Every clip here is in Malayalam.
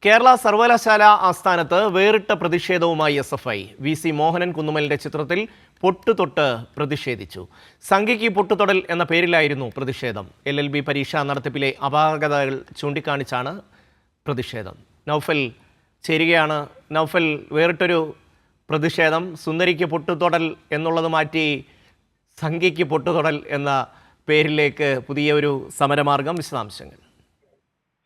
കേരള സർവകലാശാല ആസ്ഥാനത്ത് വേറിട്ട പ്രതിഷേധവുമായി SFI. VC മോഹനൻ കുന്നുമലിന്റെ ചിത്രത്തിൽ പൊട്ടുതൊട്ട് പ്രതിഷേധിച്ചു. സംഘിക്ക് പൊട്ടുതൊടൽ എന്ന പേരിലായിരുന്നു പ്രതിഷേധം. LLB പരീക്ഷാ നടത്തിപ്പിലെ അപാകതകൾ ചൂണ്ടിക്കാണിച്ചാണ് പ്രതിഷേധം. നൗഫൽ ചേരുകയാണ്. നൗഫൽ, വേറിട്ടൊരു പ്രതിഷേധം, സുന്ദരിക്ക് പൊട്ടുതൊടൽ എന്നുള്ളത് മാറ്റി സംഘിക്ക് പൊട്ടുതൊടൽ എന്ന പേരിലേക്ക് പുതിയ ഒരു സമരമാർഗം. വിശദാംശങ്ങൾ.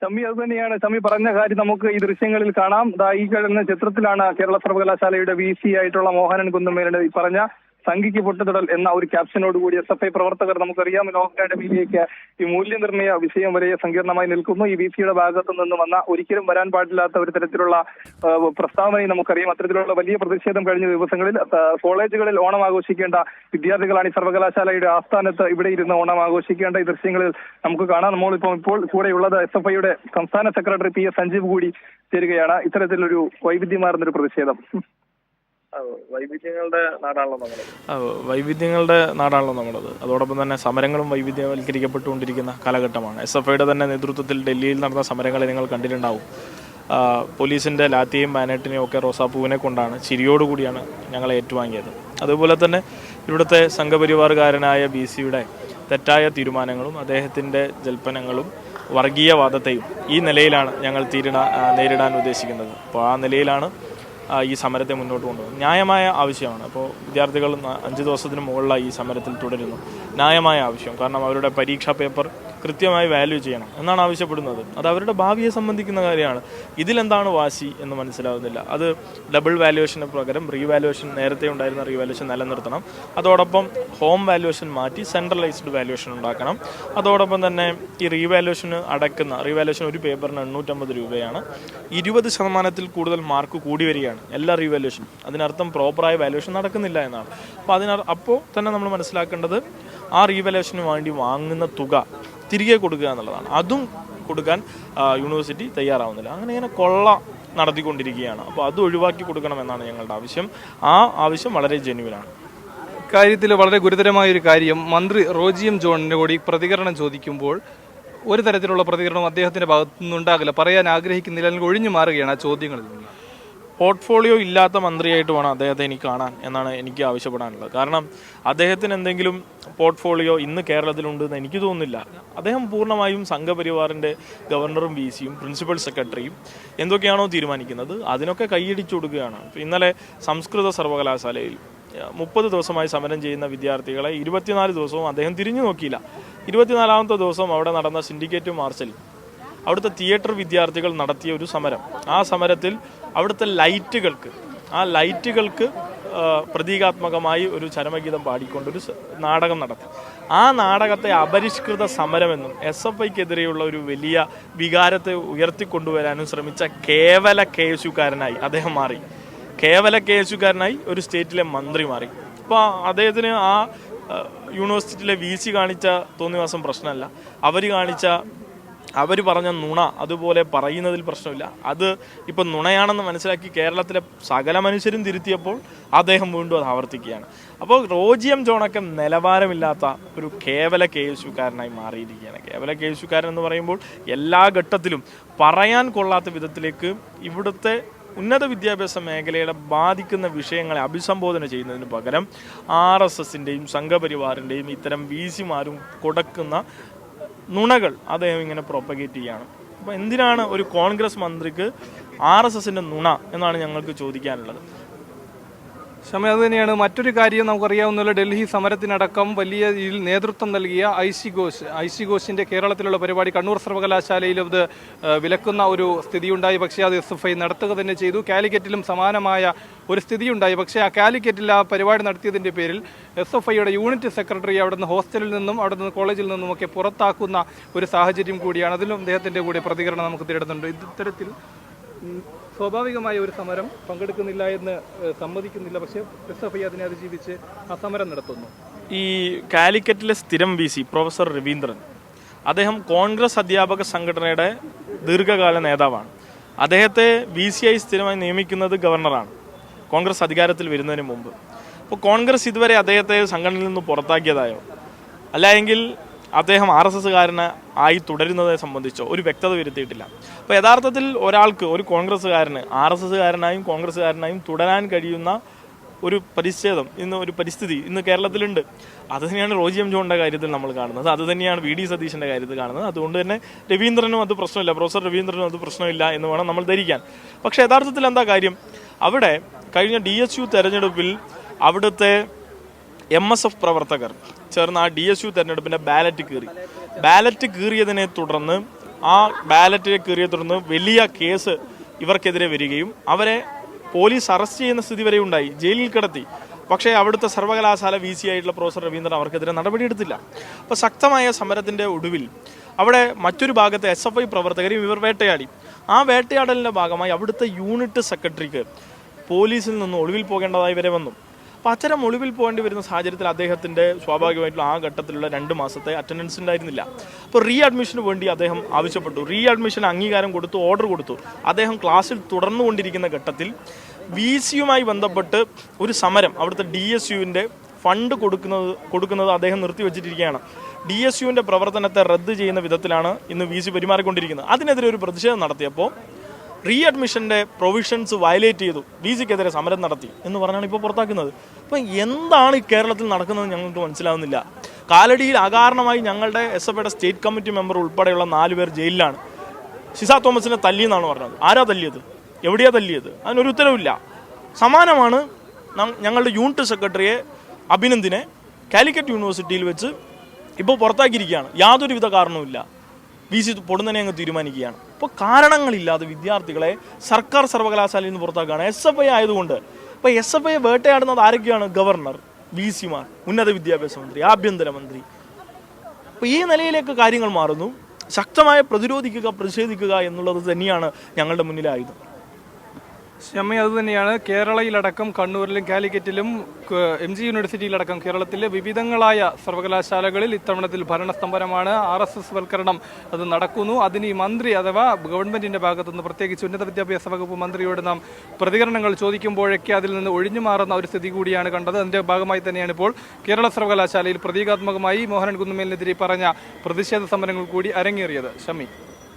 ഷമി, അത് തന്നെയാണ് ഷമി പറഞ്ഞ കാര്യം നമുക്ക് ഈ ദൃശ്യങ്ങളിൽ കാണാം. ഈ കഴിഞ്ഞ ചിത്രത്തിലാണ് കേരള സർവകലാശാലയുടെ VC ആയിട്ടുള്ള മോഹനൻ കുന്നുമേലിന്റെ ഈ പറഞ്ഞ സംഘിക്ക് പൊട്ടുതൊടൽ എന്ന ഒരു ക്യാപ്ഷനോടുകൂടി SFI പ്രവർത്തകർ, നമുക്കറിയാം ലോ അക്കാഡമിയിലേക്ക് ഈ മൂല്യനിർണ്ണയ വിഷയം വരെ സങ്കീർണമായി നിൽക്കുന്നു. ഈ VCയുടെ ഭാഗത്തു നിന്ന് വന്ന ഒരിക്കലും വരാൻ പാടില്ലാത്ത ഒരു തരത്തിലുള്ള പ്രസ്താവനയും നമുക്കറിയാം. അത്തരത്തിലുള്ള വലിയ പ്രതിഷേധം കഴിഞ്ഞ ദിവസങ്ങളിൽ കോളേജുകളിൽ ഓണം ആഘോഷിക്കേണ്ട വിദ്യാർത്ഥികളാണ് ഈ സർവകലാശാലയുടെ ആസ്ഥാനത്ത് ഇവിടെ ഇരുന്ന് ഓണം ആഘോഷിക്കേണ്ട ഈ ദൃശ്യങ്ങളിൽ നമുക്ക് കാണാം. ഇപ്പോൾ കൂടെയുള്ളത് SFIയുടെ സംസ്ഥാന സെക്രട്ടറി PS സഞ്ജീവ് കൂടി ചേരുകയാണ്. ഇത്തരത്തിലൊരു വൈവിധ്യമാർന്നൊരു പ്രതിഷേധം. വൈവിധ്യങ്ങളുടെ നാടാണല്ലോ നമ്മളത്. അതോടൊപ്പം തന്നെ സമരങ്ങളും വൈവിധ്യവൽക്കരിക്കപ്പെട്ടുകൊണ്ടിരിക്കുന്ന കാലഘട്ടമാണ്. SFIയുടെ തന്നെ നേതൃത്വത്തിൽ ഡൽഹിയിൽ നടന്ന സമരങ്ങളെ നിങ്ങൾ കണ്ടിട്ടുണ്ടാവും. പോലീസിൻ്റെ ലാത്തിയും ബാനറ്റിനെയും ഒക്കെ റോസാപ്പൂവിനെ കൊണ്ടാണ്, ചിരിയോടുകൂടിയാണ് ഞങ്ങളെ ഏറ്റുവാങ്ങിയത്. അതുപോലെ തന്നെ ഇവിടുത്തെ സംഘപരിവാറുകാരനായ BCയുടെ തെറ്റായ തീരുമാനങ്ങളും അദ്ദേഹത്തിൻ്റെ ജൽപ്പനങ്ങളും വർഗീയവാദത്തെയും ഈ നിലയിലാണ് ഞങ്ങൾ നേരിടാൻ ഉദ്ദേശിക്കുന്നത്. അപ്പോൾ ആ നിലയിലാണ് ഈ സമരത്തെ മുന്നോട്ട് കൊണ്ടുപോകുന്നത്. ന്യായമായ ആവശ്യമാണ്. അപ്പോൾ വിദ്യാർത്ഥികൾ 5 ദിവസത്തിന് മുകളിലായി ഈ സമരത്തിൽ തുടരുന്നു. ന്യായമായ ആവശ്യം, കാരണം അവരുടെ പരീക്ഷാ പേപ്പർ കൃത്യമായി വാല്യൂ ചെയ്യണം എന്നാണ് ആവശ്യപ്പെടുന്നത്. അത് അവരുടെ ഭാവിയെ സംബന്ധിക്കുന്ന കാര്യമാണ്. ഇതിലെന്താണ് വാശി എന്ന് മനസ്സിലാവുന്നില്ല. അത് ഡബിൾ വാല്യുവേഷന് പകരം റീവാല്യുവേഷൻ, നേരത്തെ ഉണ്ടായിരുന്ന റീവാല്യുവേഷൻ നിലനിർത്തണം. അതോടൊപ്പം ഹോം വാല്യുവേഷൻ മാറ്റി സെൻട്രലൈസ്ഡ് വാല്യുവേഷൻ ഉണ്ടാക്കണം. അതോടൊപ്പം തന്നെ ഈ റീവാല്യുവേഷൻ ഒരു പേപ്പറിന് 850 രൂപയാണ്. 20% കൂടുതൽ മാർക്ക് കൂടി വരികയാണ് എല്ലാ റീവാല്യുവേഷനും. അതിനർത്ഥം പ്രോപ്പറായ വാല്യുവേഷൻ നടക്കുന്നില്ല എന്നാണ്. അപ്പോൾ തന്നെ നമ്മൾ മനസ്സിലാക്കേണ്ടത് ആ റീവാല്യുവേഷന് വേണ്ടി വാങ്ങുന്ന തുക തിരികെ കൊടുക്കുക എന്നുള്ളതാണ്. അതും കൊടുക്കാൻ യൂണിവേഴ്സിറ്റി തയ്യാറാവുന്നില്ല. അങ്ങനെ കൊള്ള നടത്തിക്കൊണ്ടിരിക്കുകയാണ്. അപ്പോൾ അത് ഒഴിവാക്കി കൊടുക്കണമെന്നാണ് ഞങ്ങളുടെ ആവശ്യം. ആ ആവശ്യം വളരെ ജെന്യുവനാണ്. ഇക്കാര്യത്തിൽ വളരെ ഗുരുതരമായൊരു കാര്യം, മന്ത്രി റോജി എം ജോണിൻ്റെ കൂടി പ്രതികരണം ചോദിക്കുമ്പോൾ ഒരു തരത്തിലുള്ള പ്രതികരണം അദ്ദേഹത്തിൻ്റെ ഭാഗത്തു നിന്നുണ്ടാകില്ല, പറയാൻ ആഗ്രഹിക്കുന്നില്ല, അല്ലെങ്കിൽ ഒഴിഞ്ഞു മാറുകയാണ് ആ ചോദ്യങ്ങളിൽ നിന്ന്. പോർട്ട്ഫോളിയോ ഇല്ലാത്ത മന്ത്രിയായിട്ട് വേണം അദ്ദേഹത്തെ എനിക്ക് കാണാൻ എന്നാണ് എനിക്ക് ആവശ്യപ്പെടാനുള്ളത്. കാരണം അദ്ദേഹത്തിന് എന്തെങ്കിലും പോർട്ട്ഫോളിയോ ഇന്ന് കേരളത്തിലുണ്ടെന്ന് എനിക്ക് തോന്നുന്നില്ല. അദ്ദേഹം പൂർണ്ണമായും സംഘപരിവാറിൻ്റെ ഗവർണറും VCയും പ്രിൻസിപ്പൽ സെക്രട്ടറിയും എന്തൊക്കെയാണോ തീരുമാനിക്കുന്നത് അതിനൊക്കെ കൈയടിച്ചു കൊടുക്കുകയാണ്. ഇന്നലെ സംസ്കൃത സർവകലാശാലയിൽ 30 ദിവസമായി സമരം ചെയ്യുന്ന വിദ്യാർത്ഥികളെ 24 ദിവസവും അദ്ദേഹം തിരിഞ്ഞു നോക്കിയില്ല. 24ാമത്തെ ദിവസം അവിടെ നടന്ന സിൻഡിക്കേറ്റ് മാർച്ചിൽ അവിടുത്തെ തിയേറ്റർ വിദ്യാർത്ഥികൾ നടത്തിയ ഒരു സമരം, ആ സമരത്തിൽ അവിടുത്തെ ലൈറ്റുകൾക്ക് പ്രതീകാത്മകമായി ഒരു ചരമഗീതം പാടിക്കൊണ്ടൊരു നാടകം നടത്തി. ആ നാടകത്തെ അപരിഷ്കൃത സമരമെന്നും SFIക്കെതിരെയുള്ള ഒരു വലിയ വികാരത്തെ ഉയർത്തിക്കൊണ്ടുവരാനും ശ്രമിച്ച കേവല കേസുകാരനായി അദ്ദേഹം മാറി. കേവല കേസുകാരനായി ഒരു സ്റ്റേറ്റിലെ മന്ത്രി മാറി. അപ്പോൾ അദ്ദേഹത്തിന് ആ യൂണിവേഴ്സിറ്റിയിലെ VC കാണിച്ച തോന്നിവാസം പ്രശ്നമല്ല, അവർ പറഞ്ഞ നുണ അതുപോലെ പറയുന്നതിൽ പ്രശ്നമില്ല. അത് ഇപ്പം നുണയാണെന്ന് മനസ്സിലാക്കി കേരളത്തിലെ സകല മനുഷ്യരും തിരുത്തിയപ്പോൾ അദ്ദേഹം വീണ്ടും അത് ആവർത്തിക്കുകയാണ്. അപ്പോൾ റോജി എം ജോണൊക്കെ നിലവാരമില്ലാത്ത ഒരു കേവല കേസുകാരനായി മാറിയിരിക്കുകയാണ്. കേവല കേസുകാരൻ എന്ന് പറയുമ്പോൾ എല്ലാ ഘട്ടത്തിലും പറയാൻ കൊള്ളാത്ത വിധത്തിലേക്ക് ഇവിടുത്തെ ഉന്നത വിദ്യാഭ്യാസ മേഖലയെ ബാധിക്കുന്ന വിഷയങ്ങളെ അഭിസംബോധന ചെയ്യുന്നതിന് പകരം RSSൻ്റെയും സംഘപരിവാറിൻ്റെയും ഇത്തരം VCമാരും കൊടുക്കുന്ന നുണകൾ അദ്ദേഹം ഇങ്ങനെ പ്രൊപ്പഗേറ്റ് ചെയ്യുകയാണ്. അപ്പോൾ എന്തിനാണ് ഒരു കോൺഗ്രസ് മന്ത്രിക്ക് RSSൻ്റെ നുണ എന്നാണ് ഞങ്ങൾക്ക് ചോദിക്കാനുള്ളത്. ക്ഷമ, അത് തന്നെയാണ് മറ്റൊരു കാര്യം. നമുക്കറിയാവുന്ന ഡൽഹി സമരത്തിനടക്കം വലിയ രീതിയിൽ നേതൃത്വം നൽകിയ ഐസി ഘോഷിൻ്റെ കേരളത്തിലുള്ള പരിപാടി കണ്ണൂർ സർവകലാശാലയിൽ അത് വിലക്കുന്ന ഒരു സ്ഥിതിയുണ്ടായി. പക്ഷേ അത് SFI നടത്തുക തന്നെ ചെയ്തു. കാലിക്കറ്റിലും സമാനമായ ഒരു സ്ഥിതിയുണ്ടായി. പക്ഷേ ആ കാലിക്കറ്റിൽ ആ പരിപാടി നടത്തിയതിൻ്റെ പേരിൽ SFIയുടെ യൂണിറ്റ് സെക്രട്ടറി അവിടുന്ന് ഹോസ്റ്റലിൽ നിന്നും അവിടുന്ന് കോളേജിൽ നിന്നുമൊക്കെ പുറത്താക്കുന്ന ഒരു സാഹചര്യം കൂടിയാണ്. അതിലും അദ്ദേഹത്തിൻ്റെ കൂടെ പ്രതികരണം നമുക്ക് തേടുന്നുണ്ട്. ഇത്തരത്തിൽ സ്വാഭാവികമായ ഒരു സമരം പങ്കെടുക്കുന്നില്ല എന്ന് സമ്മതിക്കുന്നില്ല, പക്ഷേ SFI അതിനെ അതിജീവിച്ച് ആ സമരം നടത്തുന്നു. ഈ കാലിക്കറ്റിലെ സ്ഥിരം VC പ്രൊഫസർ രവീന്ദ്രൻ, അദ്ദേഹം കോൺഗ്രസ് അധ്യാപക സംഘടനയുടെ ദീർഘകാല നേതാവാണ്. അദ്ദേഹത്തെ VCയായി സ്ഥിരമായി നിയമിക്കുന്നത് ഗവർണറാണ്, കോൺഗ്രസ് അധികാരത്തിൽ വരുന്നതിന് മുമ്പ്. അപ്പോൾ കോൺഗ്രസ് ഇതുവരെ അദ്ദേഹത്തെ സംഘടനയിൽ നിന്ന് പുറത്താക്കിയതായോ അല്ലെങ്കിൽ അദ്ദേഹം RSS ആയി തുടരുന്നതെ സംബന്ധിച്ചോ ഒരു വ്യക്തത വരുത്തിയിട്ടില്ല. അപ്പോൾ യഥാർത്ഥത്തിൽ ഒരാൾക്ക്, ഒരു കോൺഗ്രസ്സുകാരന് RSS കോൺഗ്രസ്സുകാരനായും തുടരാൻ കഴിയുന്ന ഒരു പരിസ്ഥിതി ഇന്ന് കേരളത്തിലുണ്ട്. അത് തന്നെയാണ് റോജി എം ജോണിൻ്റെ കാര്യത്തിൽ നമ്മൾ കാണുന്നത്, അത് തന്നെയാണ് VD സതീശൻ്റെ കാര്യത്തിൽ കാണുന്നത്. അതുകൊണ്ട് തന്നെ രവീന്ദ്രനും അത് പ്രശ്നമില്ല, പ്രൊഫസർ രവീന്ദ്രനും അത് പ്രശ്നമില്ല എന്ന് വേണം നമ്മൾ ധരിക്കാൻ. പക്ഷേ യഥാർത്ഥത്തിൽ എന്താ കാര്യം, അവിടെ കഴിഞ്ഞ DSU തെരഞ്ഞെടുപ്പിൽ അവിടുത്തെ MSF പ്രവർത്തകർ ചേർന്ന് ആ DSU തെരഞ്ഞെടുപ്പിൻ്റെ ബാലറ്റ് കീറിയതിനെ തുടർന്ന് വലിയ കേസ് ഇവർക്കെതിരെ വരികയും അവരെ പോലീസ് അറസ്റ്റ് ചെയ്യുന്ന സ്ഥിതി വരെ ഉണ്ടായി, ജയിലിൽ കിടത്തി. പക്ഷേ അവിടുത്തെ സർവകലാശാല VC ആയിട്ടുള്ള പ്രൊഫസർ രവീന്ദ്രൻ അവർക്കെതിരെ നടപടിയെടുത്തില്ല. അപ്പോൾ ശക്തമായ സമരത്തിൻ്റെ ഒടുവിൽ അവിടെ മറ്റൊരു ഭാഗത്തെ SFI പ്രവർത്തകരെയും ഇവർ വേട്ടയാടി. ആ വേട്ടയാടലിൻ്റെ ഭാഗമായി അവിടുത്തെ യൂണിറ്റ് സെക്രട്ടറിക്ക് പോലീസിൽ നിന്ന് ഒളിവിൽ പോകേണ്ടതായി വരെ വന്നു. അപ്പോൾ അത്തരം ഒളിവിൽ പോകേണ്ടി വരുന്ന സാഹചര്യത്തിൽ അദ്ദേഹത്തിൻ്റെ സ്വാഭാവികമായിട്ടുള്ള ആ ഘട്ടത്തിലുള്ള 2 മാസത്തെ അറ്റൻഡൻസ് ഉണ്ടായിരുന്നില്ല. അപ്പോൾ അഡ്മിഷന് വേണ്ടി അദ്ദേഹം ആവശ്യപ്പെട്ടു. അഡ്മിഷന് അംഗീകാരം കൊടുത്തു, ഓർഡർ കൊടുത്തു. അദ്ദേഹം ക്ലാസ്സിൽ തുടർന്നുകൊണ്ടിരിക്കുന്ന ഘട്ടത്തിൽ VCയുമായി ബന്ധപ്പെട്ട് ഒരു സമരം, അവിടുത്തെ DSUവിൻ്റെ ഫണ്ട് കൊടുക്കുന്നത് അദ്ദേഹം നിർത്തിവെച്ചിരിക്കുകയാണ്. DSUവിൻ്റെ പ്രവർത്തനത്തെ റദ്ദ് ചെയ്യുന്ന വിധത്തിലാണ് ഇന്ന് VC പെരുമാറിക്കൊണ്ടിരിക്കുന്നത്. അതിനെതിരെ ഒരു പ്രതിഷേധം നടത്തിയപ്പോൾ അഡ്മിഷൻ്റെ പ്രൊവിഷൻസ് വയലേറ്റ് ചെയ്തു, VCക്കെതിരെ സമരം നടത്തി എന്ന് പറഞ്ഞാണ് ഇപ്പോൾ പുറത്താക്കുന്നത്. അപ്പം എന്താണ് ഈ കേരളത്തിൽ നടക്കുന്നത് ഞങ്ങൾക്ക് മനസ്സിലാവുന്നില്ല. കാലടിയിൽ അകാരണമായി ഞങ്ങളുടെ SFIയുടെ സ്റ്റേറ്റ് കമ്മിറ്റി മെമ്പർ ഉൾപ്പെടെയുള്ള 4 പേർ ജയിലിലാണ്. ഷിസ തോമസിനെ തല്ലിയെന്നാണ് പറഞ്ഞത്. ആരാ തല്ലിയത്? എവിടെയാ തല്ലിയത്? അതിനൊരു ഉത്തരവില്ല. സമാനമാണ് ഞങ്ങളുടെ യൂണിറ്റ് സെക്രട്ടറിയെ അഭിനന്ദിനെ കാലിക്കറ്റ് യൂണിവേഴ്സിറ്റിയിൽ വെച്ച് ഇപ്പോൾ പുറത്താക്കിയിരിക്കുകയാണ്. യാതൊരുവിധ കാരണവുമില്ല. VC പൊടുന്നനെ അങ്ങ് തീരുമാനിക്കുകയാണ്. അപ്പോൾ കാരണങ്ങളില്ലാതെ വിദ്യാർത്ഥികളെ സർക്കാർ സർവകലാശാലയിൽ നിന്ന് പുറത്താക്കുകയാണ് SFI ആയതുകൊണ്ട്. അപ്പോൾ SFI വേട്ടയാടുന്നത് ആരൊക്കെയാണ്? ഗവർണർ, VCമാർ, ഉന്നത വിദ്യാഭ്യാസ മന്ത്രി, ആഭ്യന്തരമന്ത്രി. അപ്പോൾ ഈ നിലയിലേക്ക് കാര്യങ്ങൾ മാറുന്നു. ശക്തമായ പ്രതിഷേധിക്കുക എന്നുള്ളത് തന്നെയാണ് ഞങ്ങളുടെ മുന്നിലായത്. ഷമി, അതുതന്നെയാണ് കേരളയിലടക്കം കണ്ണൂരിലും കാലിക്കറ്റിലും MG യൂണിവേഴ്സിറ്റിയിലടക്കം കേരളത്തിലെ വിവിധങ്ങളായ സർവകലാശാലകളിൽ ഇത്തവണത്തിൽ ഭരണസ്തംഭനമാണ്. RSS വൽക്കരണം അത് നടക്കുന്നു. അതിന് ഈ മന്ത്രി അഥവാ ഗവൺമെന്റിന്റെ ഭാഗത്തുനിന്ന്, പ്രത്യേകിച്ച് ഉന്നത വിദ്യാഭ്യാസ വകുപ്പ് മന്ത്രിയോട് നാം പ്രതികരണങ്ങൾ ചോദിക്കുമ്പോഴൊക്കെ അതിൽ നിന്ന് ഒഴിഞ്ഞു മാറുന്ന ഒരു സ്ഥിതി കൂടിയാണ് കണ്ടത്. അതിന്റെ ഭാഗമായി തന്നെയാണ് ഇപ്പോൾ കേരള സർവകലാശാലയിൽ പ്രതീകാത്മകമായി മോഹനൻ കുന്നുമേലിനെതിരെ പറഞ്ഞ പ്രതിഷേധ സമരങ്ങൾ കൂടി അരങ്ങേറിയത്. ഷമി.